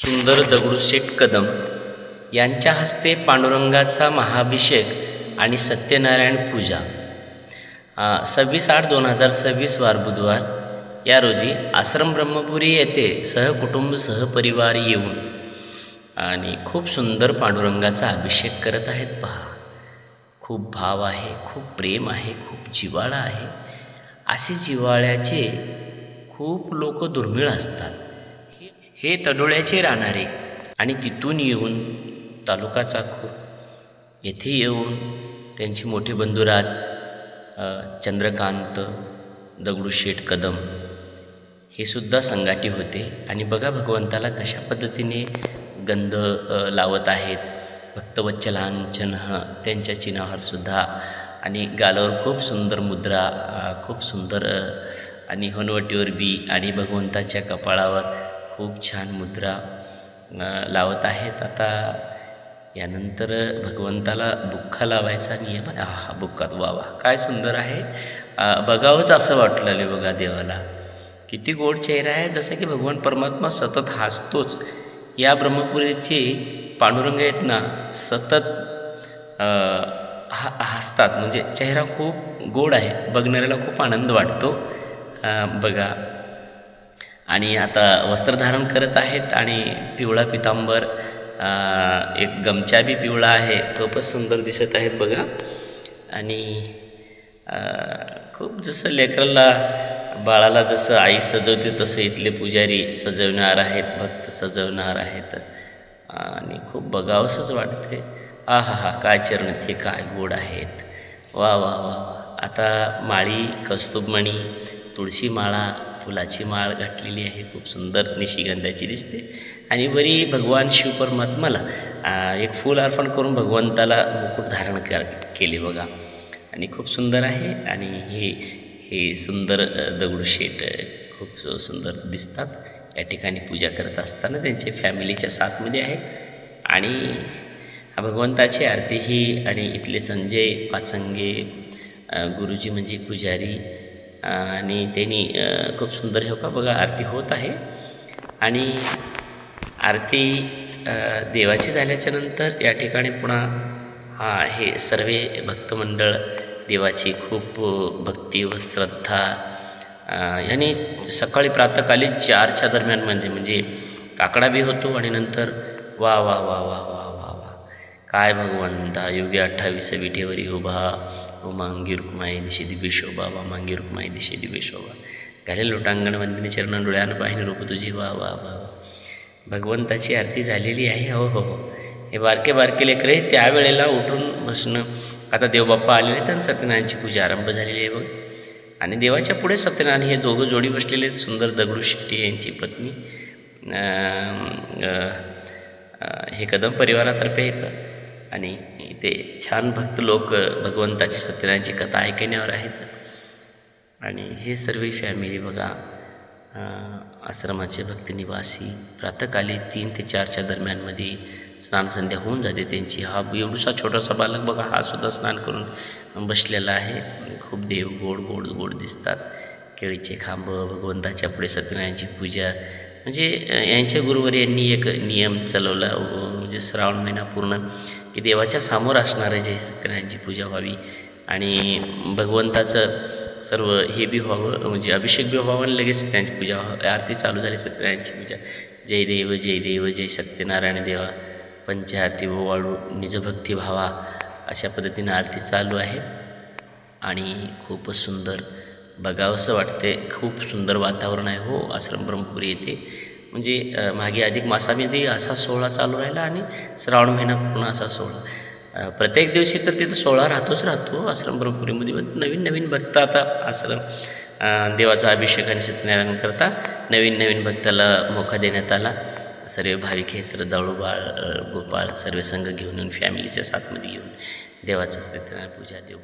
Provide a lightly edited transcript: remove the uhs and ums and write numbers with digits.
सुंदर दगडूशेठ कदम यांच्या हस्ते पांडुरंगाचा महाअभिषेक आणि सत्यनारायण पूजा 26/8/2026 वार बुधवार या रोजी आश्रम ब्रह्मपुरी येथे सहकुटुंब सहपरिवार येऊन आणि खूप सुंदर पांडुरंगाचा अभिषेक करत आहेत. पहा, खूप भाव आहे, खूप प्रेम आहे, खूप जिव्हाळा आहे. असे जिव्हाळ्याचे खूप लोक दुर्मिळ असतात. हे तडोळ्याचे राहणारे आणि तिथून येऊन तालुका चाकूर येथे येऊन त्यांचे मोठे बंधुराज चंद्रकांत दगडूशेठ कदम हे सुद्धा संगाटी होते. आणि बघा भगवंताला कशा पद्धतीने गंध लावत आहेत. भक्तवत्सलांचन त्यांच्या चिन्हावर सुद्धा आणि गालावर खूप सुंदर मुद्रा, खूप सुंदर आणि हनुवटीवर बी आणि भगवंताच्या कपाळावर खूप छान मुद्रा लावत आहेत. आता यानंतर भगवंताला बुक्का लावायचा नियम आहे. हा बुक्कात वा वा काय सुंदर आहे. बघावंच असं वाटलं बघा देवाला. किती गोड चेहरा आहे, जसं की भगवान परमात्मा सतत हसतोच. या ब्रह्मपुरीचे पांडुरंग आहेत ना, सतत हसतात. म्हणजे चेहरा खूप गोड आहे, बघणाऱ्याला खूप आनंद वाटतो. बघा, आणि आता वस्त्रधारण करत आहेत आणि पिवळा पितांबर, एक गमछा बी पिवळा आहे, तो पण सुंदर दिसत आहेत बघा. आणि खूप जसं लेकराला बाळाला जसं आई सजवते तसं इथले पुजारी सजवणार आहेत, भक्त सजवणार आहेत. आणि खूप बघावंसंच वाटते. हा हा काय चरण ते काय गोड आहेत. वा वा वा वा. आता माळी, कस्तुभमणी, तुळशी माळा, फुलाची माळ घातलेली आहे, खूप सुंदर निशिगंधाची दिसते. आणि वरी भगवान शिव परमात्माला एक फूल अर्पण करून भगवंताला मुकुट धारण केले बघा. आणि खूप सुंदर आहे. आणि हे सुंदर दगडूशेठ खूप सुंदर दिसतात. या ठिकाणी पूजा करत असताना त्यांचे फॅमिलीच्या साथमध्ये आहेत. आणि भगवंताची आरती ही आणि इथले संजय पाचंगे गुरुजी म्हणजे पुजारी, आणि त्यांनी खूप सुंदर हे बघा आरती होत आहे. आणि आरती देवाची झाल्याच्या नंतर या ठिकाणी पुन्हा हे सर्व भक्तमंडळ देवाची खूप भक्ती व श्रद्धा यांनी सकाळी प्रातःकाली 4च्या दरम्यानमध्ये म्हणजे काकडा बी होतो. आणि नंतर वा वा वा वा वा वा वा काय भगवंता योगी 28 विठेवरी उभा, मांगी रुक्माई दिशे दिव्य शोभा, मांगी रुक्माई दिशे दिव्य शोभा, घाले लोटांगण वंदिनी चरण डोळ्यानं पाहिजे रूप तुझे वा वा वा. भगवंताची आरती झालेली आहे. हो हो हो. हे बारके बारके लेकरे त्यावेळेला उठून बसणं. आता देवबाप्पा आलेले आहेत आणि सत्यनारायणची पूजा आरंभ झालेली आहे बघ. आणि देवाच्या पुढे सत्यनारायण हे दोघं जोडी बसलेले आहेत. सुंदर दगडूशेठ यांची पत्नी हे कदम परिवारातर्फे येतं. आणि ते छान भक्त लोक भगवंताची सत्यनारायणची कथा ऐकण्यावर आहेत. आणि हे सर्व फॅमिली बघा आश्रमाचे भक्तनिवासी प्रातःकाली 3 ते 4च्या दरम्यानमध्ये स्नान संध्या होऊन जाते त्यांची. हा एवढूसा छोटासा बालक बघा, हा सुद्धा स्नान करून बसलेला आहे. खूप देव गोड गोड गोड दिसतात. केळीचे खांब, भगवंताच्या पुढे सत्यनारायणची पूजा. म्हणजे यांच्या गुरुवर यांनी एक नियम चालवला, म्हणजे श्रावण महिना पूर्ण की देवाच्या समोर असणारे जे सत्यनारायणची पूजा व्हावी आणि भगवंताचं सर्व हे बी व्हावं, म्हणजे अभिषेक बी व्हावं आणि लगेच सत्यनारायणची पूजा व्हावं. आरती चालू झाली सत्यनारायणची पूजा. जय देव जय देव जय सत्यनारायण देवा, पंचारती ओवाळू निजभक्ती भावा, अशा पद्धतीनं आरती चालू आहे. आणि खूपच सुंदर बघावंसं वाटते. खूप सुंदर वातावरण आहे हो आश्रम ब्रह्मपुरी येथे. म्हणजे मागे अधिक मासामध्ये असा सोहळा चालू राहिला आणि श्रावण महिना पूर्ण असा सोहळा. प्रत्येक दिवशी तर तिथं सोहळा राहतो आश्रम ब्रह्मपुरीमध्ये. नवीन नवीन भक्त आता आश्रम देवाचा अभिषेक आणि सत्यनारायण करता नवीन भक्ताला मोका देण्यात आला. सर्व भाविक हे श्रद्धाळू बाळ गोपाळ सर्व संघ घेऊन येऊन फॅमिलीच्या साथमध्ये घेऊन देवाचं सत्यनारायण पूजा देव